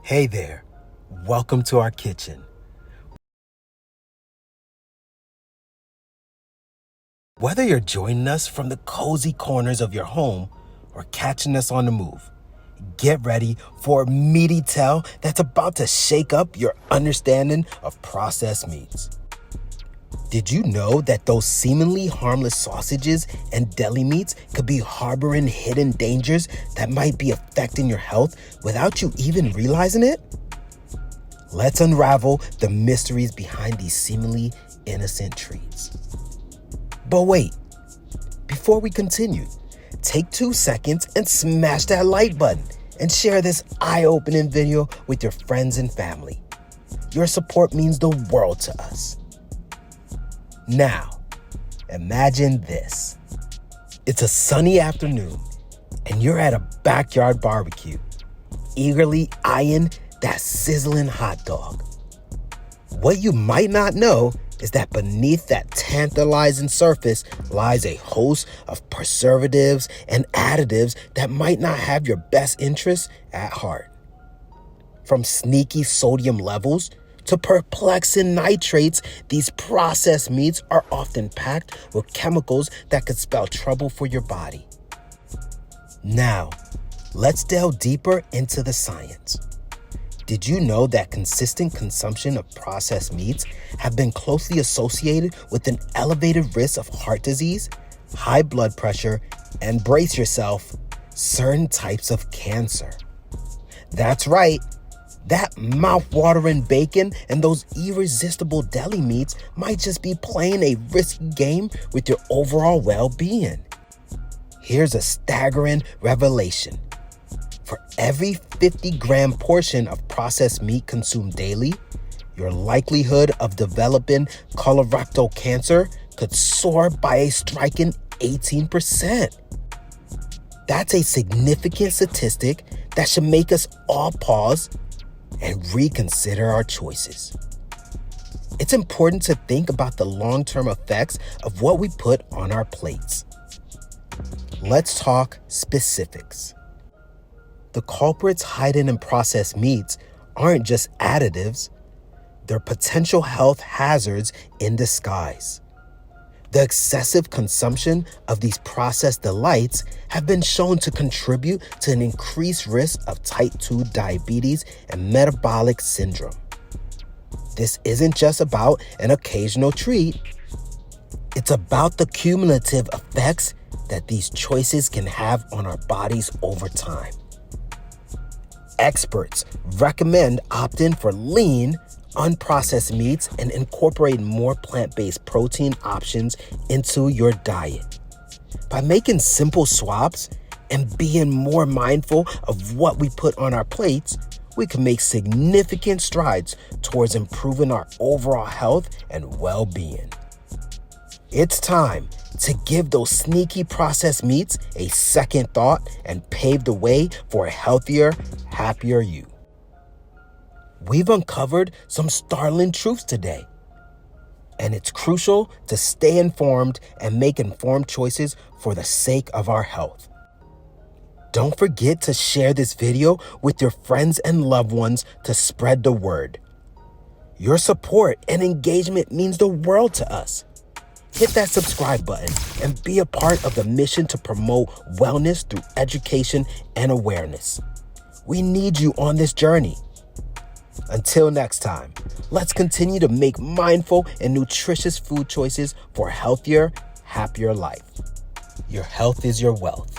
Hey there, welcome to our kitchen. Whether you're joining us from the cozy corners of your home or catching us on the move, get ready for a meaty tale that's about to shake up your understanding of processed meats. Did you know that those seemingly harmless sausages and deli meats could be harboring hidden dangers that might be affecting your health without you even realizing it? Let's unravel the mysteries behind these seemingly innocent treats. But wait, before we continue, take 2 seconds and smash that like button and share this eye-opening video with your friends and family. Your support means the world to us. Now, imagine this. It's a sunny afternoon and you're at a backyard barbecue, eagerly eyeing that sizzling hot dog. What you might not know is that beneath that tantalizing surface lies a host of preservatives and additives that might not have your best interests at heart. From sneaky sodium levels to perplexing nitrates, these processed meats are often packed with chemicals that could spell trouble for your body. Now, let's delve deeper into the science. Did you know that consistent consumption of processed meats have been closely associated with an elevated risk of heart disease, high blood pressure, and brace yourself, certain types of cancer? That's right. That mouth-watering bacon and those irresistible deli meats might just be playing a risky game with your overall well-being. Here's a staggering revelation. For every 50-gram portion of processed meat consumed daily, your likelihood of developing colorectal cancer could soar by a striking 18%. That's a significant statistic that should make us all pause and reconsider our choices. It's important to think about the long-term effects of what we put on our plates. Let's talk specifics. The culprits hidden in processed meats aren't just additives, they're potential health hazards in disguise. The excessive consumption of these processed delights have been shown to contribute to an increased risk of type 2 diabetes and metabolic syndrome. This isn't just about an occasional treat. It's about the cumulative effects that these choices can have on our bodies over time. Experts recommend opting for lean, unprocessed meats and incorporating more plant-based protein options into your diet. By making simple swaps and being more mindful of what we put on our plates, we can make significant strides towards improving our overall health and well-being. It's time to give those sneaky processed meats a second thought and pave the way for a healthier, happier you. We've uncovered some startling truths today, and it's crucial to stay informed and make informed choices for the sake of our health. Don't forget to share this video with your friends and loved ones to spread the word. Your support and engagement means the world to us. Hit that subscribe button and be a part of the mission to promote wellness through education and awareness. We need you on this journey. Until next time, let's continue to make mindful and nutritious food choices for a healthier, happier life. Your health is your wealth.